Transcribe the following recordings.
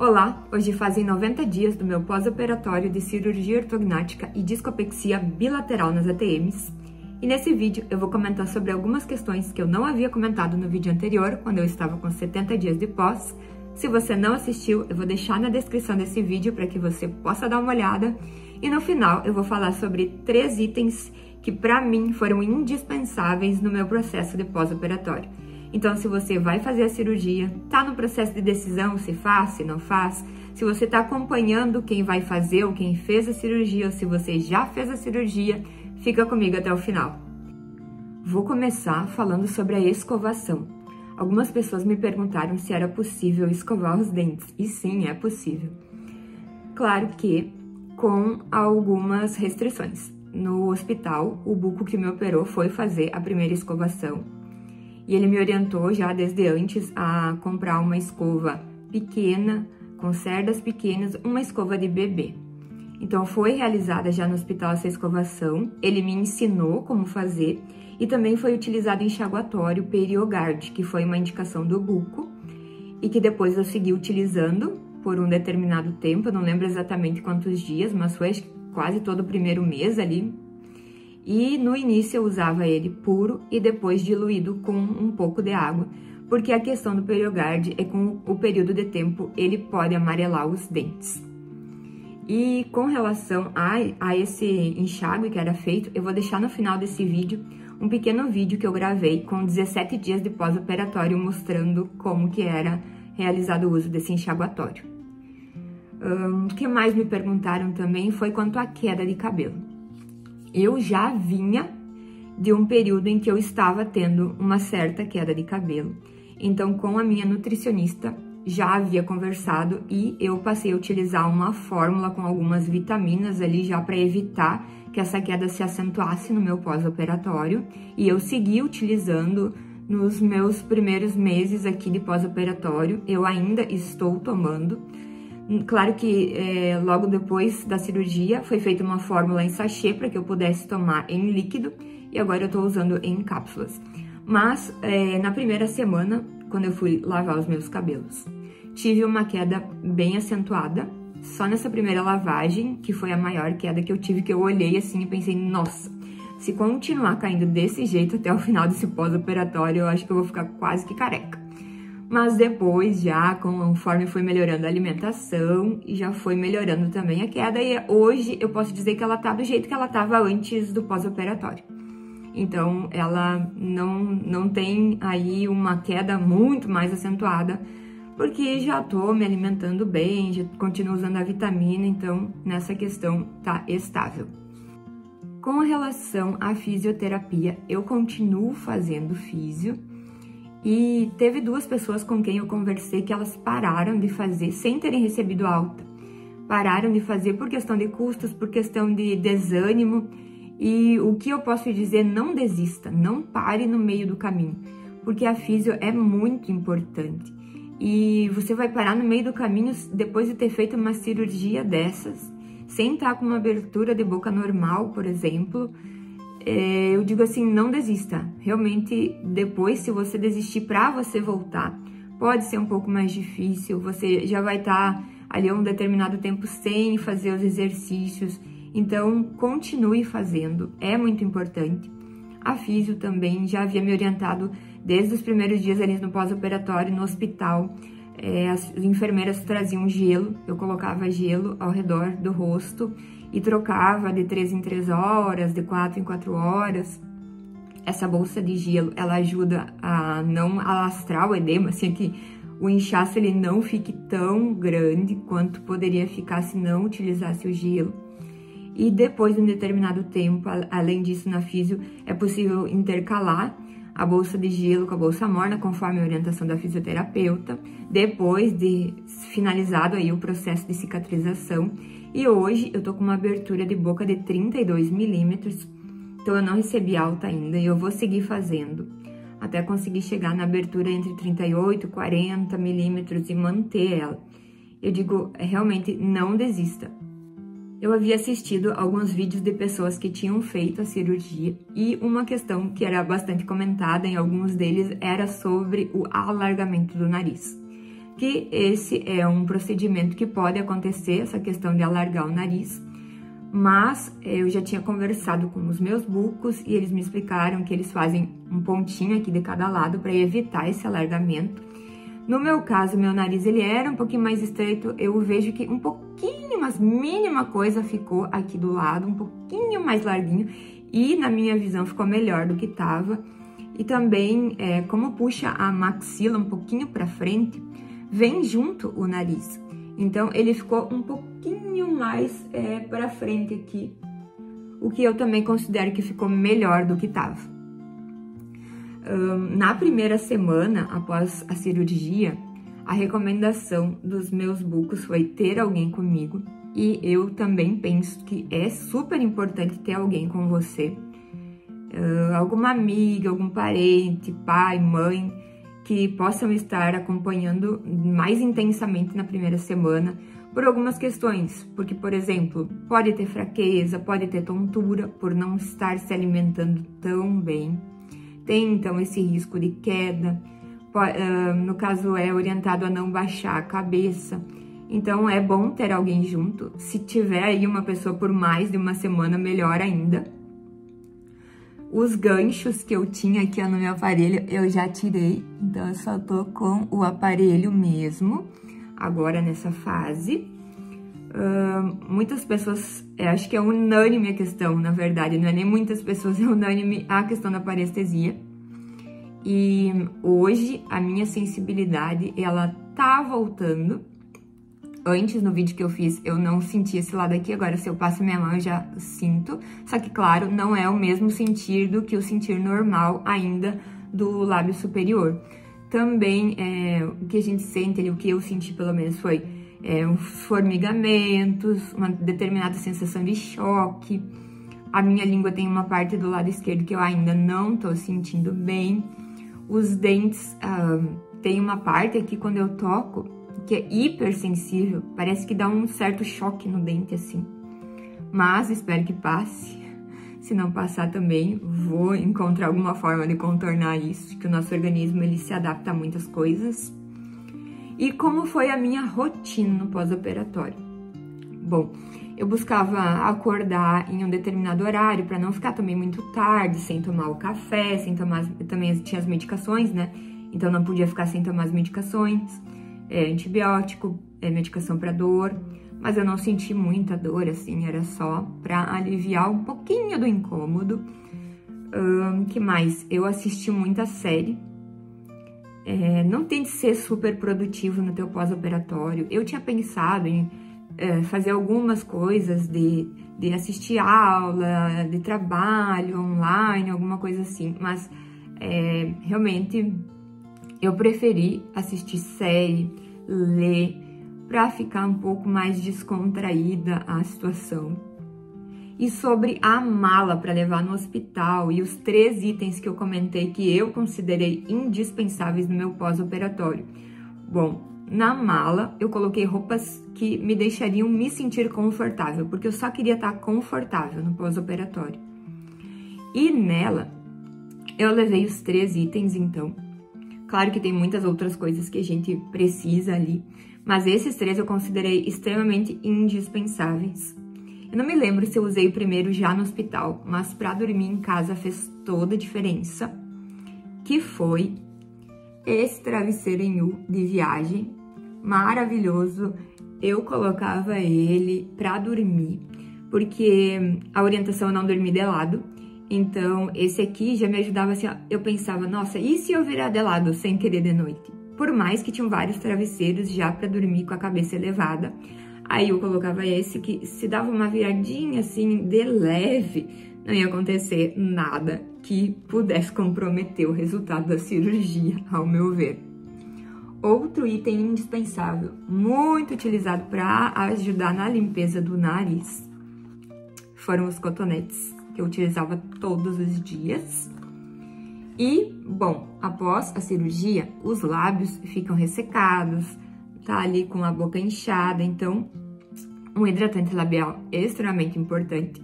Olá, hoje fazem 90 dias do meu pós-operatório de cirurgia ortognática e discopexia bilateral nas ATMs. E nesse vídeo eu vou comentar sobre algumas questões que eu não havia comentado no vídeo anterior, quando eu estava com 70 dias de pós. Se você não assistiu, eu vou deixar na descrição desse vídeo para que você possa dar uma olhada. E no final eu vou falar sobre 3 itens que para mim foram indispensáveis no meu processo de pós-operatório. Então, se você vai fazer a cirurgia, tá no processo de decisão, se faz, se não faz, se você tá acompanhando quem vai fazer ou quem fez a cirurgia, ou se você já fez a cirurgia, fica comigo até o final. Vou começar falando sobre a escovação. Algumas pessoas me perguntaram se era possível escovar os dentes, e sim, é possível. Claro que com algumas restrições. No hospital, o buco que me operou foi fazer a primeira escovação. E ele me orientou já desde antes a comprar uma escova pequena, com cerdas pequenas, uma escova de bebê. Então foi realizada já no hospital essa escovação, ele me ensinou como fazer e também foi utilizado enxaguatório PerioGard, que foi uma indicação do buco e que depois eu segui utilizando por um determinado tempo, eu não lembro exatamente quantos dias, mas foi quase todo o primeiro mês ali. E no início eu usava ele puro e depois diluído com um pouco de água, porque a questão do PerioGard é com o período de tempo ele pode amarelar os dentes. E com relação a esse enxágue que era feito, eu vou deixar no final desse vídeo um pequeno vídeo que eu gravei com 17 dias de pós-operatório mostrando como que era realizado o uso desse enxaguatório. O que mais me perguntaram também foi quanto à queda de cabelo. Eu já vinha de um período em que eu estava tendo uma certa queda de cabelo. Então, com a minha nutricionista, já havia conversado e eu passei a utilizar uma fórmula com algumas vitaminas ali já para evitar que essa queda se acentuasse no meu pós-operatório. E eu segui utilizando nos meus primeiros meses aqui de pós-operatório. Eu ainda estou tomando. Claro que logo depois da cirurgia foi feita uma fórmula em sachê para que eu pudesse tomar em líquido e agora eu tô usando em cápsulas. Mas na primeira semana, quando eu fui lavar os meus cabelos, tive uma queda bem acentuada. Só nessa primeira lavagem, que foi a maior queda que eu tive, que eu olhei assim e pensei, nossa, se continuar caindo desse jeito até o final desse pós-operatório, eu acho que eu vou ficar quase que careca. Mas depois, já conforme foi melhorando a alimentação, e já foi melhorando também a queda, e hoje eu posso dizer que ela tá do jeito que ela tava antes do pós-operatório. Então, ela não tem aí uma queda muito mais acentuada, porque já tô me alimentando bem, já continuo usando a vitamina, então nessa questão tá estável. Com relação à fisioterapia, eu continuo fazendo físio, e teve 2 pessoas com quem eu conversei que elas pararam de fazer sem terem recebido alta. Pararam de fazer por questão de custos, por questão de desânimo. E o que eu posso dizer, não desista, não pare no meio do caminho, porque a físio é muito importante. E você vai parar no meio do caminho depois de ter feito uma cirurgia dessas, sem estar com uma abertura de boca normal, por exemplo. Eu digo assim, não desista. Realmente, depois, se você desistir para você voltar, pode ser um pouco mais difícil. Você já vai estar ali um determinado tempo sem fazer os exercícios. Então, continue fazendo. É muito importante. A físio também já havia me orientado desde os primeiros dias ali no pós-operatório, no hospital. As enfermeiras traziam gelo. Eu colocava gelo ao redor do rosto e trocava de 3 em 3 horas, de 4 em 4 horas. Essa bolsa de gelo, ela ajuda a não alastrar o edema, assim, que o inchaço ele não fique tão grande quanto poderia ficar se não utilizasse o gelo. E depois de um determinado tempo, além disso, na físio, é possível intercalar a bolsa de gelo com a bolsa morna, conforme a orientação da fisioterapeuta, depois de finalizado aí o processo de cicatrização. E hoje eu tô com uma abertura de boca de 32 milímetros, então eu não recebi alta ainda e eu vou seguir fazendo até conseguir chegar na abertura entre 38 e 40 milímetros e manter ela. Eu digo, realmente não desista. Eu havia assistido alguns vídeos de pessoas que tinham feito a cirurgia e uma questão que era bastante comentada em alguns deles era sobre o alargamento do nariz. que esse é um procedimento que pode acontecer, essa questão de alargar o nariz, mas eu já tinha conversado com os meus bucos e eles me explicaram que eles fazem um pontinho aqui de cada lado para evitar esse alargamento. No meu caso, meu nariz ele era um pouquinho mais estreito, eu vejo que um pouquinho, mas mínima coisa ficou aqui do lado, um pouquinho mais larguinho, e na minha visão ficou melhor do que tava. E também, como puxa a maxila um pouquinho pra frente, vem junto o nariz. Então, ele ficou um pouquinho mais pra frente aqui, o que eu também considero que ficou melhor do que tava. Na primeira semana após a cirurgia, a recomendação dos meus bucos foi ter alguém comigo, e eu também penso que é super importante ter alguém com você, alguma amiga, algum parente, pai, mãe, que possam estar acompanhando mais intensamente na primeira semana por algumas questões, porque, por exemplo, pode ter fraqueza, pode ter tontura por não estar se alimentando tão bem. Tem, então, esse risco de queda, no caso é orientado a não baixar a cabeça, então é bom ter alguém junto. Se tiver aí uma pessoa por mais de uma semana, melhor ainda. Os ganchos que eu tinha aqui no meu aparelho, eu já tirei, então eu só tô com o aparelho mesmo, agora nessa fase. Muitas pessoas, acho que é unânime a questão, na verdade, não é nem muitas pessoas, é unânime a questão da parestesia. E hoje a minha sensibilidade, ela tá voltando. Antes, no vídeo que eu fiz, eu não sentia esse lado aqui, agora se eu passo minha mão eu já sinto. Só que, claro, não é o mesmo sentir do que o sentir normal ainda do lábio superior. Também, o que a gente sente ali, o que eu senti pelo menos foi uns formigamentos, uma determinada sensação de choque. A minha língua tem uma parte do lado esquerdo que eu ainda não tô sentindo bem. Os dentes, tem uma parte aqui quando eu toco que é hipersensível, parece que dá um certo choque no dente assim. Mas espero que passe. Se não passar também, vou encontrar alguma forma de contornar isso, que o nosso organismo ele se adapta a muitas coisas. E como foi a minha rotina no pós-operatório? Bom, eu buscava acordar em um determinado horário para não ficar também muito tarde, sem tomar o café, sem tomar, também tinha as medicações, né? Então não podia ficar sem tomar as medicações, antibiótico, medicação para dor, mas eu não senti muita dor, assim, era só para aliviar um pouquinho do incômodo. Que mais? Eu assisti muita série. Não tente ser super produtivo no teu pós-operatório. Eu tinha pensado em fazer algumas coisas de assistir aula, de trabalho online, alguma coisa assim, mas realmente eu preferi assistir série, ler, para ficar um pouco mais descontraída a situação. E sobre a mala para levar no hospital e os 3 itens que eu comentei que eu considerei indispensáveis no meu pós-operatório. Bom, na mala eu coloquei roupas que me deixariam me sentir confortável, porque eu só queria estar confortável no pós-operatório. E nela eu levei os 3 itens, então. Claro que tem muitas outras coisas que a gente precisa ali, mas esses 3 eu considerei extremamente indispensáveis. Eu não me lembro se eu usei o primeiro já no hospital, mas para dormir em casa fez toda a diferença, que foi esse travesseiro em U de viagem, maravilhoso. Eu colocava ele para dormir, porque a orientação é não dormir de lado. Então, esse aqui já me ajudava assim, ó, eu pensava, nossa, e se eu virar de lado sem querer de noite? Por mais que tinham vários travesseiros já para dormir com a cabeça elevada, aí eu colocava esse que se dava uma viradinha assim, de leve, não ia acontecer nada que pudesse comprometer o resultado da cirurgia, ao meu ver. Outro item indispensável, muito utilizado para ajudar na limpeza do nariz, foram os cotonetes, que eu utilizava todos os dias. E, bom, após a cirurgia, os lábios ficam ressecados, tá ali com a boca inchada, então um hidratante labial extremamente importante.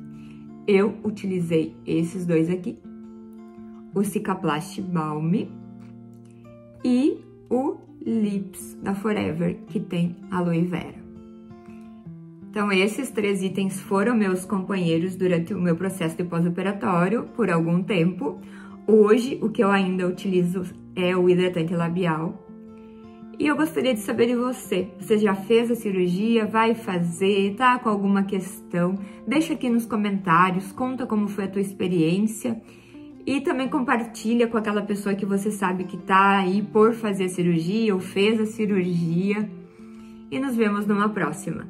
Eu utilizei esses 2 aqui, o Cicaplast Balm e o Lips da Forever, que tem aloe vera. Então, esses 3 itens foram meus companheiros durante o meu processo de pós-operatório por algum tempo. Hoje, o que eu ainda utilizo é o hidratante labial. E eu gostaria de saber de você. Você já fez a cirurgia? Vai fazer? Tá com alguma questão? Deixa aqui nos comentários, conta como foi a tua experiência. E também compartilha com aquela pessoa que você sabe que tá aí por fazer a cirurgia ou fez a cirurgia. E nos vemos numa próxima.